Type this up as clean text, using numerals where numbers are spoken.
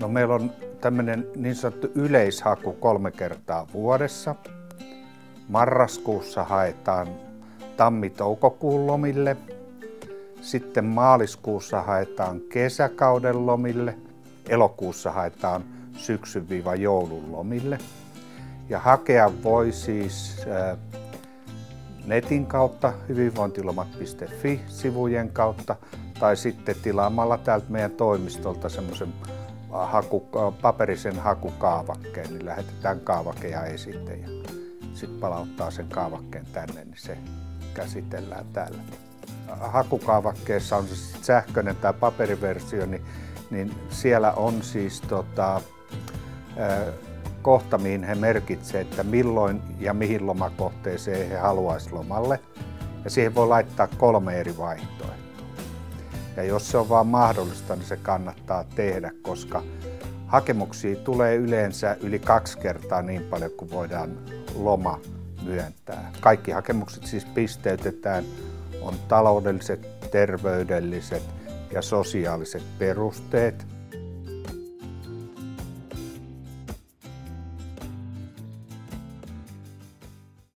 No, meillä on tämmöinen niin sanottu yleishaku 3 kertaa vuodessa. Marraskuussa haetaan tammi-toukokuun lomille. Sitten maaliskuussa haetaan kesäkauden lomille. Elokuussa haetaan syksyn-joulun lomille. Ja hakea voi siis netin kautta, hyvinvointilomat.fi-sivujen kautta, tai sitten tilaamalla täältä meidän toimistolta semmoisen paperisen hakukaavakkeen, niin lähetetään kaavake ja esite ja sitten palauttaa sen kaavakkeen tänne, niin se käsitellään täällä. Hakukaavakkeessa on se sähköinen tai paperiversio, niin siellä on siis kohta, mihin he merkitsevät, että milloin ja mihin lomakohteeseen he haluaisivat lomalle. Ja siihen voi laittaa 3 eri vaihtoehtoa. Ja jos se on vaan mahdollista, niin se kannattaa tehdä, koska hakemuksia tulee yleensä yli 2 kertaa niin paljon kuin voidaan loma myöntää. Kaikki hakemukset siis pisteytetään, on taloudelliset, terveydelliset ja sosiaaliset perusteet.